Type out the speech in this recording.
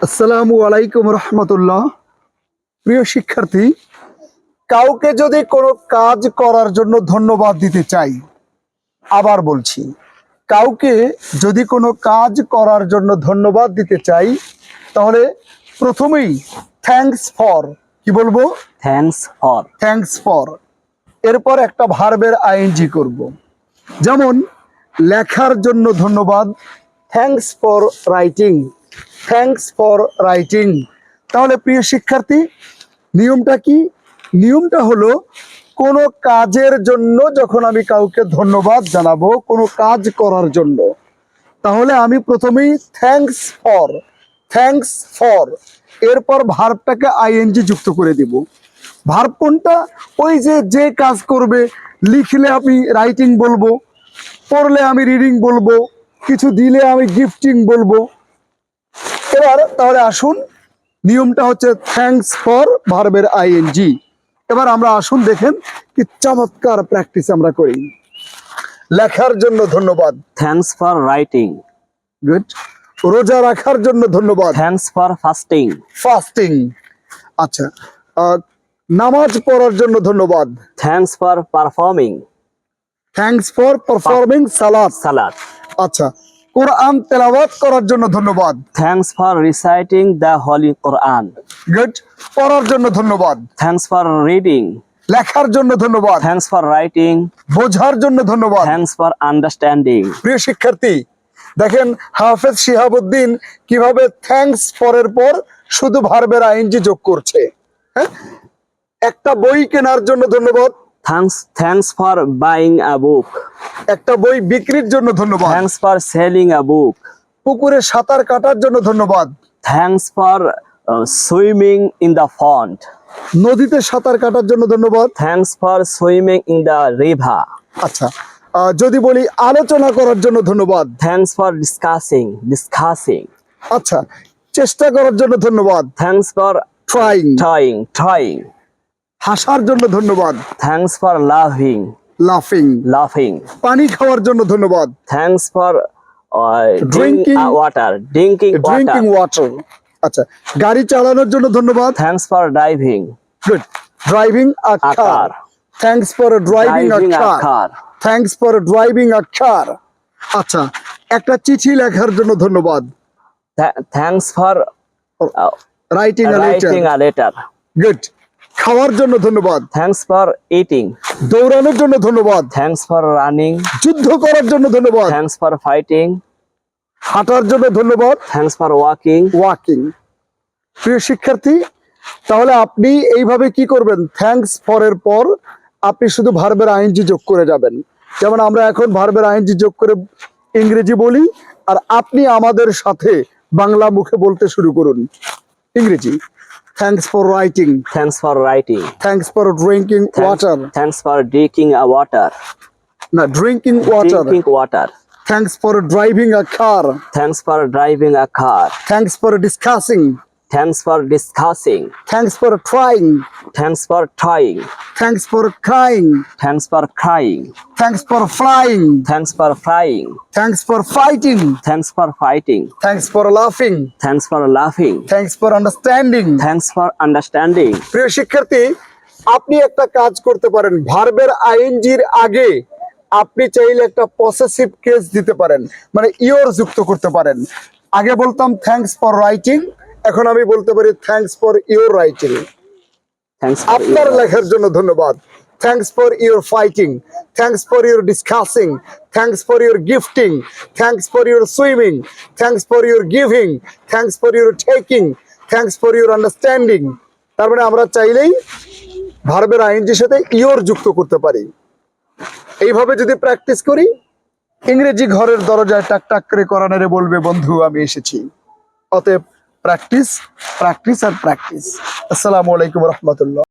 আসসালামু আলাইকুম রহমতুল্লাহ। প্রিয় শিক্ষার্থী, কাউকে যদি কোনো কাজ করার জন্য ধন্যবাদ দিতে চাই, আবার বলছি, কাউকে যদি কোনো কাজ করার জন্য ধন্যবাদ দিতে চাই, তাহলে প্রথমেই থ্যাঙ্কস ফর, কি বলবো? Thanks for. এরপর একটা ভার্বের আইএনজি করব। যেমন লেখার জন্য ধন্যবাদ, thanks for writing, thanks for writing. তাহলে প্রিয় শিক্ষার্থী, নিয়মটা কি? নিয়মটা হলো, কোনো কাজের জন্য যখন আমি কাউকে ধন্যবাদ জানাবো, কোনো কাজ করার জন্য, তাহলে আমি প্রথমেই থ্যাঙ্কস ফর, থ্যাঙ্কস ফর, এরপর ভার্বটাকে আইএনজি যুক্ত করে দিব। ভার্ব কোনটা? ওই যে কাজ করবে, লিখলে আমি রাইটিং বলবো, পড়লে আমি রিডিং বলবো, কিছু দিলে আমি গিফটিং বলবো। এবার তাহলে আসুন, নিয়মটা হচ্ছে থ্যাঙ্কস ফর ভার্বের আইএনজি। এবার আমরা আসুন দেখেন কি চমৎকার প্র্যাকটিস আমরা করি। লেখার জন্য ধন্যবাদ, থ্যাঙ্কস ফর রাইটিং। গুড। রোজা রাখার জন্য ধন্যবাদ, থ্যাঙ্কস ফর ফাস্টিং। ফাস্টিং। আচ্ছা, নামাজ পড়ার জন্য ধন্যবাদ, thanks for performing. Thanks for performing সালাত। আচ্ছা, কোরআন তেলাওয়াত করার জন্য ধন্যবাদ, thanks for reciting the Holi Quran. Good. পড়ার জন্য ধন্যবাদ, থ্যাঙ্কস ফর রিডিং। লেখার জন্য ধন্যবাদ, থ্যাঙ্কস ফর রাইটিং। বোঝার জন্য ধন্যবাদ। Thanks for understanding. প্রিয় শিক্ষার্থী, দেখেন হাফেজ শিহাবুদ্দিন কিভাবে থ্যাঙ্কস ফরের পর শুধু ভার্বের আইএনজি যোগ করছে। হ্যাঁ, একটা বই কেনার জন্য ধন্যবাদ, থ্যাঙ্কস ফর বাইং আ বুক। একটা বই বিক্রির জন্য ধন্যবাদ, থ্যাঙ্কস ফর সেলিং আ বুক। পুকুরে সাঁতার কাটার জন্য ধন্যবাদ, thanks for swimming in the pond. নদীতে সাঁতার কাটার জন্য ধন্যবাদ। Thanks for swimming in the river. আচ্ছা, যদি বলি আলোচনা করার জন্য ধন্যবাদ, থ্যাঙ্কস ফর ডিসকাসিং। আচ্ছা, চেষ্টা করার জন্য ধন্যবাদ, থ্যাঙ্কস ফর ট্রাইং। হাসার জন্য ধন্যবাদ, থ্যাঙ্কস ফর লাফিং। পানি খাওয়ার জন্য ধন্যবাদ, thanks for Drinking drinking water. আচ্ছা, গাড়ি চালানোর জন্য ধন্যবাদ, thanks for driving. Good. Driving a car, thanks for driving a car, thanks for driving a car. আচ্ছা, একটা চিঠি লেখার জন্য ধন্যবাদ, thanks for writing a letter. Good. খাওয়ার জন্য ধন্যবাদ, থ্যাঙ্কস ফর ইটিং। দৌড়ানোর জন্য ধন্যবাদ, থ্যাঙ্কস ফর রানিং। যুদ্ধ করার জন্য ধন্যবাদ, থ্যাঙ্কস ফর ফাইটিং। হাঁটার জন্য ধন্যবাদ, থ্যাঙ্কস ফর ওয়াকিং। প্রিয় শিক্ষার্থী, তাহলে আপনি এইভাবে কি করবেন? থ্যাঙ্কস ফর এর পর আপনি শুধু ভার্বের আইএনজি যোগ করে যাবেন। যেমন আমরা এখন ভার্বের আইএনজি যোগ করে ইংরেজি বলি, আর আপনি আমাদের সাথে বাংলা মুখে বলতে শুরু করুন। ইংরেজি, thanks for writing, thanks for writing. Thanks for drinking water, thanks for drinking a water. না, drinking water. Thanks for driving a car. Thanks for driving a car. Thanks for discussing. Thanks for discussing. Thanks for trying. Thanks for trying. Thanks for crying. Thanks for crying. Thanks for flying. Thanks for flying. Thanks for fighting. Thanks for fighting. Thanks for laughing. Thanks for laughing. Thanks for understanding. Thanks for understanding. প্রিয় শিক্ষার্থী, আপনি একটা কাজ করতে পারেন, ভার্বের আইএনজির আগে আপনি চাইলে একটা পসেসিভ কেস দিতে পারেন, মানে ইওর যুক্ত করতে পারেন। আগে বলতাম থ্যাঙ্কস ফর রাইটিং, এখন আমি বলতে পারি থ্যাঙ্কস ফর ইওর রাইটিং। আপনার লেখার জন্য ধন্যবাদ, thanks for your fighting, thanks for your discussing, thanks for your gifting, thanks for your swimming, thanks for your giving, thanks for your taking, thanks for your understanding. তার মানে আমরা চাইলেই ভার্বের আইএনজির সাথে ইওর যুক্ত করতে পারি। এইভাবে যদি প্র্যাকটিস করি, ইংরেজি ঘরের দরজায় টাক টাক করে করানারে বলবে বন্ধু আমি এসেছি। অতএব প্র্যাকটিস, প্র্যাকটিস আর প্র্যাকটিস। আসসালামু আলাইকুম রহমতুল্লাহ।